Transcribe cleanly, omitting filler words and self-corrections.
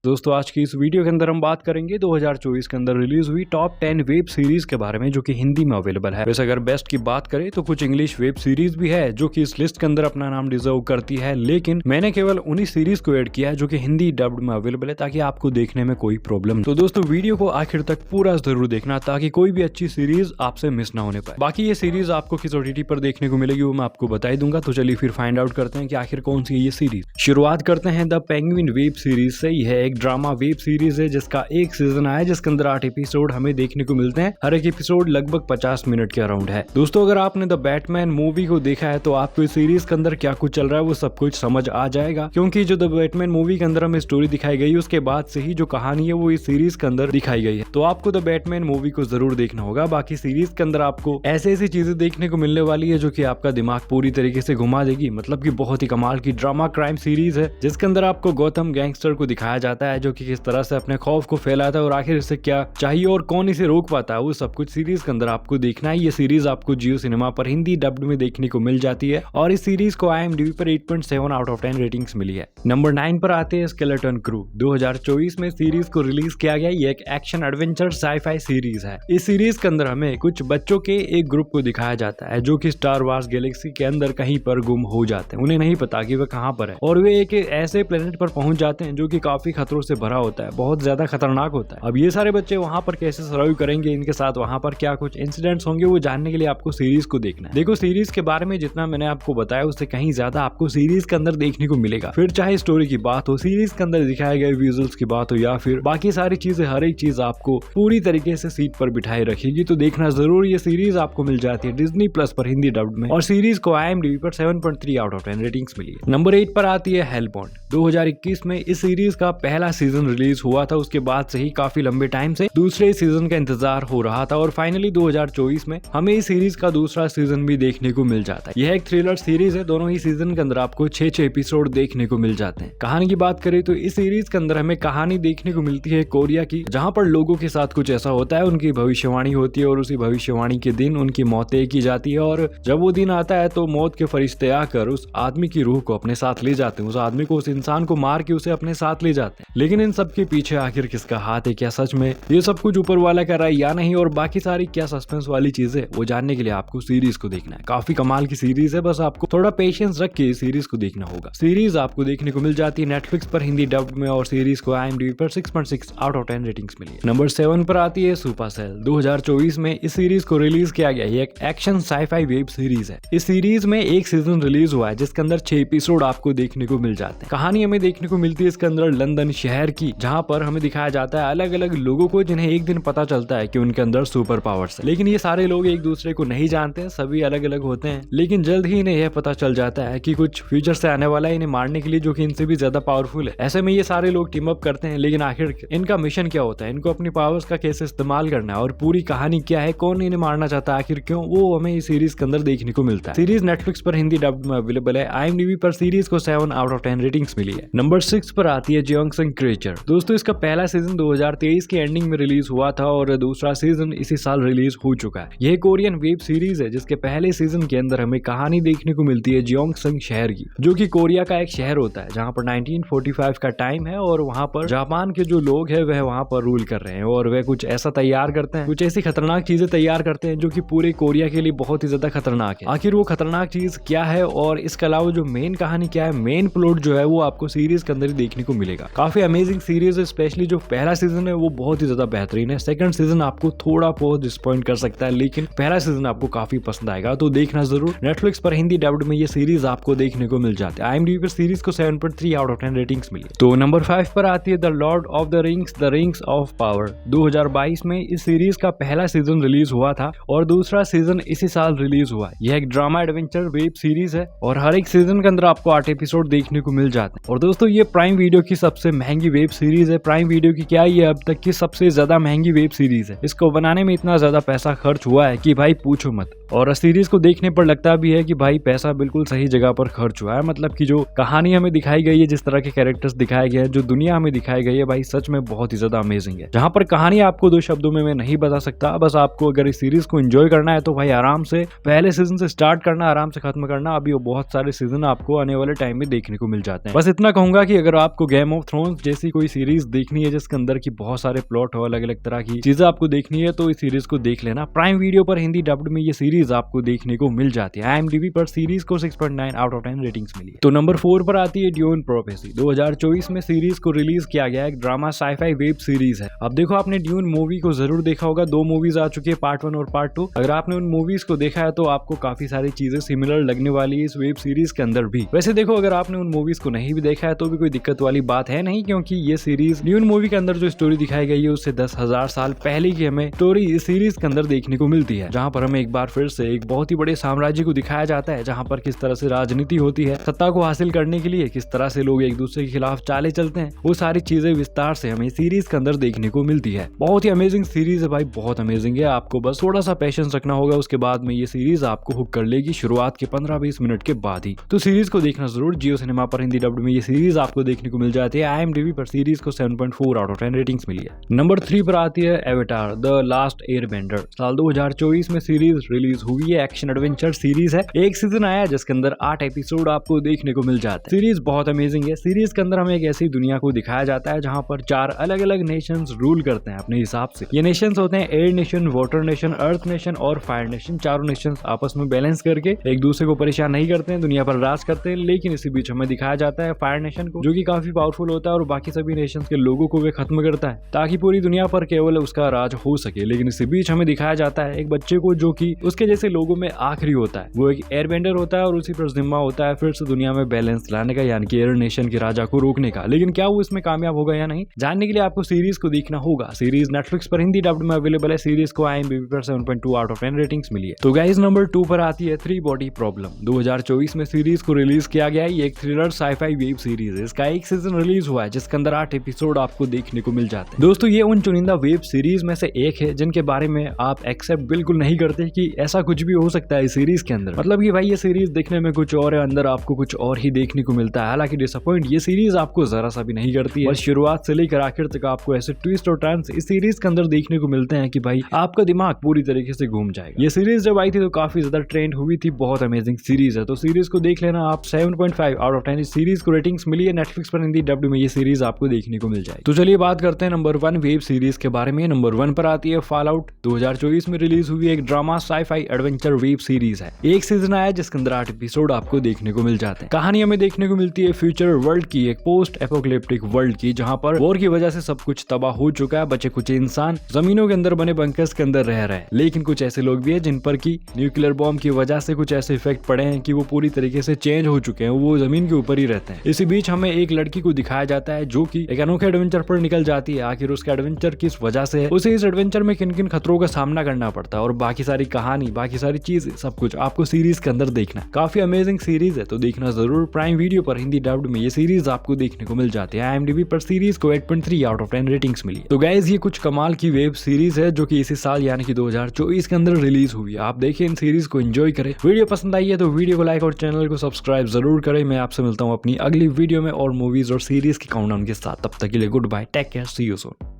दोस्तों आज की इस वीडियो के अंदर हम बात करेंगे 2024 के अंदर रिलीज हुई टॉप 10 वेब सीरीज के बारे में जो कि हिंदी में अवेलेबल है। वैसे अगर बेस्ट की बात करें तो कुछ इंग्लिश वेब सीरीज भी है जो कि इस लिस्ट के अंदर अपना नाम डिजर्व करती है, लेकिन मैंने केवल उन्हीं सीरीज को ऐड किया है जो कि हिंदी डब्ड में अवेलेबल है ताकि आपको देखने में कोई प्रॉब्लम। तो दोस्तों वीडियो को आखिर तक पूरा जरूर देखना ताकि कोई भी अच्छी सीरीज आपसे मिस ना होने पाए। बाकी ये सीरीज आपको किस OTT पर देखने को मिलेगी वो मैं आपको बता ही दूंगा। तो चलिए फिर फाइंड आउट करते हैं कि आखिर कौन सी है ये सीरीज। शुरुआत करते हैं द पेंगुइन वेब सीरीज से। यह एक ड्रामा वेब सीरीज है जिसका एक सीजन आया जिसके अंदर 8 एपिसोड हमें देखने को मिलते हैं। हर एक एपिसोड लगभग 50 मिनट के अराउंड है। दोस्तों अगर आपने द बैटमैन मूवी को देखा है तो आपको इस सीरीज के अंदर क्या कुछ चल रहा है वो सब कुछ समझ आ जाएगा, क्योंकि जो द बैटमैन मूवी के अंदर हमें स्टोरी दिखाई गई उसके बाद से ही जो कहानी है वो इस सीरीज के अंदर दिखाई गई है। तो आपको द बैटमैन मूवी को जरूर देखना होगा। बाकी सीरीज के अंदर आपको ऐसी ऐसी चीजें देखने को मिलने वाली है जो कि आपका दिमाग पूरी तरीके से घुमा देगी। मतलब कि बहुत ही कमाल की ड्रामा क्राइम सीरीज है जिसके अंदर आपको गौतम गैंगस्टर को दिखाया जाता है जो कि किस तरह से अपने खौफ को फैलाता है और आखिर इसे क्या चाहिए और कौन इसे रोक पाता है वो सब कुछ सीरीज के अंदर आपको देखना है। ये सीरीज आपको जियो सिनेमा पर हिंदी डब्ड में देखने को मिल जाती है और इस सीरीज को IMDb पर 8.7 आउट ऑफ 10 रेटिंग्स मिली है। नंबर 9 पर आते हैं स्केलेटन क्रू। 2024 में सीरीज को रिलीज किया गया। ये एक एक्शन एडवेंचर साईफाई सीरीज है। इस सीरीज के अंदर हमें कुछ बच्चों के एक ग्रुप को दिखाया जाता है जो कि स्टार वार्स गैलेक्सी के अंदर कहीं पर गुम हो जाते हैं। उन्हें नहीं पता कि वे कहां पर है और वे एक ऐसे प्लेनेट पर पहुंच जाते हैं जो कि काफी खतरों से भरा होता है, बहुत ज्यादा खतरनाक होता है। अब ये सारे बच्चे वहां पर कैसे सर्वाइव करेंगे, इनके साथ वहां पर क्या कुछ इंसिडेंट्स होंगे वो जानने के लिए आपको सीरीज को देखना है। देखो सीरीज के बारे में जितना मैंने आपको बताया उससे कहीं ज्यादा आपको सीरीज के अंदर देखने को मिलेगा। फिर चाहे स्टोरी की बात हो, सीरीज के अंदर दिखाए गए विजुअल्स की बात हो या फिर बाकी सारी चीजें, हर एक चीज आपको पूरी तरीके से सीट पर बिठाए रखेगी। तो देखना जरूर। ये सीरीज आपको मिल जाती है Disney+ पर हिंदी डब्ड में और सीरीज को IMDb पर 7.3 आउट ऑफ 10 रेटिंग्स मिली है। नंबर 8 पर आती है हेलबॉन्ड। 2021 में इस सीरीज का पहला सीजन रिलीज हुआ था। उसके बाद से ही काफी लंबे टाइम से दूसरे सीजन का इंतजार हो रहा था और फाइनली 2024 में हमें इस सीरीज का दूसरा सीजन भी देखने को मिल जाता है। यह एक थ्रिलर सीरीज है। दोनों ही सीजन के अंदर आपको 6 एपिसोड देखने को मिल जाते हैं। कहानी की बात करें तो इस सीरीज के अंदर हमें कहानी देखने को मिलती है कोरिया की, जहां पर लोगों के साथ कुछ ऐसा होता है, उनकी भविष्यवाणी होती है और उसी भविष्यवाणी के दिन उनकी मौत तय की जाती है और जब वो दिन आता है तो मौत के फरिश्ते आकर उस आदमी की रूह को अपने साथ ले जाते हैं। उस आदमी को, उस इंसान को मार के उसे अपने साथ ले जाते हैं। लेकिन इन सब के पीछे आखिर किसका हाथ है, क्या सच में ये सब कुछ ऊपर वाला कर रहा है या नहीं, और बाकी सारी क्या सस्पेंस वाली चीजें, वो जानने के लिए आपको सीरीज को देखना है। काफी कमाल की सीरीज है, बस आपको थोड़ा पेशेंस रख के सीरीज को देखना होगा। सीरीज आपको देखने को मिल जाती है Netflix पर हिंदी डब्ड में और सीरीज को IMDb पर 6.6 आउट ऑफ 10 रेटिंग्स मिली है। नंबर 7 पर आती है सुपरसेल। 2024 में इस सीरीज को रिलीज किया गया। ये एक एक्शन साईफाई वेब सीरीज है। इस सीरीज में एक सीजन रिलीज हुआ है जिसके अंदर 6 एपिसोड आपको देखने को मिल जाते हैं। कहानी हमें देखने को मिलती है इसके अंदर लंदन शहर की, जहां पर हमें दिखाया जाता है अलग अलग लोगों को जिन्हें एक दिन पता चलता है कि उनके अंदर सुपर पावर्स है। लेकिन ये सारे लोग एक दूसरे को नहीं जानते हैं, सभी अलग अलग होते हैं। लेकिन जल्द ही इन्हें यह पता चल जाता है कि कुछ फ्यूचर से आने वाला है इन्हें मारने के लिए, जो कि इनसे भी ज्यादा पावरफुल है। ऐसे में ये सारे लोग टीम अप करते हैं। लेकिन आखिर इनका मिशन क्या होता है, इनको अपनी पावर्स का कैसे इस्तेमाल करना है और पूरी कहानी क्या है, कौन इन्हें मारना चाहता है, आखिर क्यों, वो हमें इस सीरीज के अंदर देखने को मिलता है। सीरीज Netflix पर हिंदी डब्ड में अवेलेबल है। IMDb पर सीरीज को 7 आउट ऑफ 10 रेटिंग्स मिली है। नंबर 6 पर आती है जियोंगसंग क्रीचर। दोस्तों इसका पहला सीजन 2023 की एंडिंग में रिलीज हुआ था और दूसरा सीजन इसी साल रिलीज हो चुका है। यह कोरियन वेब सीरीज है जिसके पहले सीजन के अंदर हमें कहानी देखने को मिलती है जियोंगसंग शहर की, जो कि कोरिया का एक शहर होता है जहां पर 1945 का टाइम है और वहां पर जापान के जो लोग हैं वह वहां पर रूल कर रहे हैं और वह कुछ ऐसा तैयार करते हैं, कुछ ऐसी खतरनाक चीजें तैयार करते हैं जो कि पूरे कोरिया के लिए बहुत ही ज्यादा खतरनाक है। आखिर वो खतरनाक चीज क्या है और इसके अलावा जो मेन कहानी क्या है, मेन प्लॉट जो है वो आपको सीरीज के अंदर ही देखने को मिलेगा। काफी अमेजिंग सीरीज है। स्पेशली जो पहला सीजन है वो बहुत ही ज्यादा बेहतरीन है। सेकंड सीजन आपको थोड़ा बहुत डिसअपॉइंट कर सकता है, लेकिन पहला सीजन आपको काफी पसंद आएगा, तो देखना जरूर। Netflix पर हिंदी डब्ड में ये सीरीज आपको देखने को मिल जाती है। IMDb पर सीरीज को 7.3 आउट ऑफ 10 रेटिंग्स मिली। तो नंबर 5 पर आती है the Lord of the rings of power. 2022 में इस सीरीज का पहला सीजन रिलीज हुआ था और दूसरा सीजन इसी साल रिलीज हुआ। यह एक ड्रामा एडवेंचर वेब सीरीज है और हर एक सीजन के अंदर आपको 8 एपिसोड देखने को मिल जाते हैं। और दोस्तों ये प्राइम वीडियो की सबसे महंगी वेब सीरीज है। प्राइम वीडियो की क्या, ये अब तक की सबसे ज्यादा महंगी वेब सीरीज है। इसको बनाने में इतना ज्यादा पैसा खर्च हुआ है कि भाई पूछो मत। और सीरीज को देखने पर लगता भी है कि भाई पैसा बिल्कुल सही जगह पर खर्च हुआ है। मतलब कि जो कहानी हमें दिखाई गई है, जिस तरह के कैरेक्टर्स दिखाए गए हैं, जो दुनिया हमें दिखाई गई है, भाई सच में बहुत ही ज्यादा अमेजिंग है। जहां पर कहानी आपको 2 शब्दों में मैं नहीं बता सकता। बस आपको अगर इस सीरीज को एंजॉय करना है तो भाई आराम से पहले सीजन से स्टार्ट करना, आराम से खत्म करना। अभी वो बहुत सारे सीजन आपको आने वाले टाइम में देखने को मिल जाते हैं। बस इतना कहूंगा कि अगर आपको गेम ऑफ थ्रोन्स जैसी कोई सीरीज देखनी है जिसके अंदर की बहुत सारे प्लॉट हो, अलग अलग तरह की चीजें आपको देखनी है, तो इस सीरीज को देख लेना। प्राइम वीडियो पर हिंदी डब्ड में ये सीरीज आपको देखने को मिल जाती है। IMDb पर सीरीज को 6.9 आउट ऑफ 10 रेटिंग्स मिली है। तो नंबर 4 पर आती है ड्यून प्रोफेसी। 2024 में सीरीज को रिलीज किया गया एक ड्रामा साइफाई वेब सीरीज है। अब देखो, आपने ड्यून मूवी को जरूर देखा होगा। 2 मूवीज आ चुकी है, पार्ट 1 और पार्ट 2। अगर आपने उन मूवीज को देखा है तो आपको काफी सारी चीजें सिमिलर लगने वाली है इस वेब सीरीज के अंदर भी। वैसे देखो, अगर आपने उन मूवीज को नहीं भी देखा है तो भी कोई दिक्कत वाली बात है नहीं, क्योंकि ये सीरीज ड्यून मूवी के अंदर जो स्टोरी दिखाई गई है उससे 10,000 साल पहले की हमें स्टोरी इस सीरीज के अंदर देखने को मिलती है। जहां पर हमें एक बार फिर से एक बहुत ही बड़े साम्राज्य को दिखाया जाता है, जहां पर किस तरह से राजनीति होती है, सत्ता को हासिल करने के लिए किस तरह से लोग एक दूसरे के खिलाफ चाले चलते हैं। वो सारी चीजें विस्तार से हमें सीरीज के अंदर देखने को मिलती है। बहुत ही अमेजिंग सीरीज है भाई, बहुत अमेजिंग है। आपको बस थोड़ा सा पेशेंस रखना होगा, उसके बाद में ये सीरीज आपको हुक कर लेगी शुरुआत के 15-20 मिनट के बाद ही। तो सीरीज को देखना जरूर। जियो सिनेमा पर हिंदी डब्ड में ये सीरीज आपको देखने को मिल जाती है। IMDb पर सीरीज को 7.4 आउट ऑफ 10 रेटिंग्स मिली है। नंबर 3 पर आती है एवेटार द लास्ट एयरबेंडर। साल 2024 में सीरीज रिलीज हुई है। एक्शन एडवेंचर सीरीज है। एक सीजन आया जिसके अंदर 8 एपिसोड आपको देखने को मिल जाते हैं। सीरीज बहुत अमेजिंग है। सीरीज के अंदर हमें एक ऐसी दुनिया को दिखाया जाता है जहां पर 4 अलग अलग नेशंस रूल करते हैं अपने हिसाब से। ये नेशंस होते हैं एयर नेशन, वाटर नेशन, अर्थ नेशन और फायर नेशन। चारों नेशंस आपस में बैलेंस करके एक दूसरे को परेशान नहीं करते हैं, दुनिया पर राज करते हैं। लेकिन इसी बीच हमें दिखाया जाता है फायर नेशन को, जो कि काफी पावरफुल होता है और बाकी सभी नेशंस के लोगों को वे खत्म करता है ताकि पूरी दुनिया पर केवल उसका राज हो सके। लेकिन इसी बीच हमें दिखाया जाता है एक बच्चे को जो कि उसके जैसे लोगों में आखिरी होता है। वो एक एयरबेंडर होता है और उसी पर जिम्मा होता है फिर से दुनिया में बैलेंस लाने का, यानी कि एयर नेशन के राजा को रोकने का। लेकिन क्या वो इसमें कामयाब होगा या नहीं, जानने के लिए आपको सीरीज को देखना होगा। सीरीज नेटफ्लिक्स पर हिंदी डब्ड में अवेलेबल है। सीरीज को IMDb पर 7.2 आउट ऑफ 10 रेटिंग्स मिली है। तो गाइस, नंबर 2 पर आती है 3 बॉडी प्रॉब्लम। 2024 में सीरीज को रिलीज किया गया है। ये एक थ्रिलर साइफाई वेब सीरीज है। इसका एक सीजन रिलीज हुआ है जिसके अंदर 8 एपिसोड आपको देखने को मिल जाते हैं। दोस्तों, ये उन चुनिंदा वेब सीरीज में से एक है जिनके बारे में आप एक्सेप्ट बिल्कुल नहीं करते कि ऐसा कुछ भी हो सकता है इस सीरीज के अंदर। मतलब कि भाई ये सीरीज दिखने में कुछ और है, अंदर आपको कुछ और ही देखने को मिलता है। हालांकि डिसअपॉइंट ये सीरीज आपको जरा सा भी नहीं करती है। बस शुरुआत से लेकर आखिर तक आपको ऐसे ट्विस्ट और टर्न्स इस सीरीज के अंदर देखने को मिलते हैं कि भाई आपका दिमाग पूरी तरीके से घूम जाएगा। ये सीरीज जब आई थी तो काफी ज्यादा ट्रेंड हुई थी। बहुत अमेजिंग सीरीज है, तो सीरीज को देख लेना आप। 7.5 आउट ऑफ 10 इस सीरीज को रेटिंग्स मिली है। नेटफ्लिक्स पर हिंदी डब्ड में ये सीरीज आपको देखने को मिल जाएगी। तो चलिए बात करते हैं नंबर 1 वेब सीरीज के बारे में। नंबर 1 पर आती है फॉलआउट। 2024 में रिलीज हुई एक drama scifi adventure web series है। एक सीजन आया जिसके अंदर 8 एपिसोड आपको देखने को मिल जाते हैं। कहानी हमें देखने को मिलती है फ्यूचर वर्ल्ड की, एक पोस्ट एपोकलिप्टिक वर्ल्ड की, जहां पर वॉर की वजह से सब कुछ तबाह हो चुका है। बचे कुछ इंसान जमीनों के अंदर बने बंकर्स के अंदर रह रहे हैं। लेकिन कुछ ऐसे लोग भी हैं जिन पर की न्यूक्लियर बॉम्ब की वजह से कुछ ऐसे इफेक्ट पड़े हैं कि वो पूरी तरीके से चेंज हो चुके हैं, वो जमीन के ऊपर ही रहते हैं। इसी बीच हमें एक लड़की को दिखाया जाता है जो कि एक अनोखे एडवेंचर पर निकल जाती है। आखिर उसका एडवेंचर किस वजह से है, उसे इस एडवेंचर में किन किन खतरों का सामना करना पड़ता है, और बाकी सारी कहानी, बाकी सारी चीज, सब कुछ आपको सीरीज के अंदर देखना। काफी अमेजिंग सीरीज है, तो देखना जरूर। प्राइम वीडियो पर हिंदी डब्ड में ये सीरीज आपको देखने को मिल जाती है। IMDb पर सीरीज को 8.3 आउट ऑफ 10 रेटिंग्स मिली। तो गाइज, ये कुछ कमाल की वेब सीरीज है जो कि इसी साल यानी कि 2024 के अंदर रिलीज हुई है। आप देखिए, इन सीरीज को एंजॉय करें। वीडियो पसंद आई है तो वीडियो को लाइक और चैनल को सब्सक्राइब जरूर करें। मैं आपसे मिलता हूँ अपनी अगली वीडियो में और मूवीज और सीरीज के काउंटडाउन के साथ। तब तक के लिए good bye, take care, see you soon.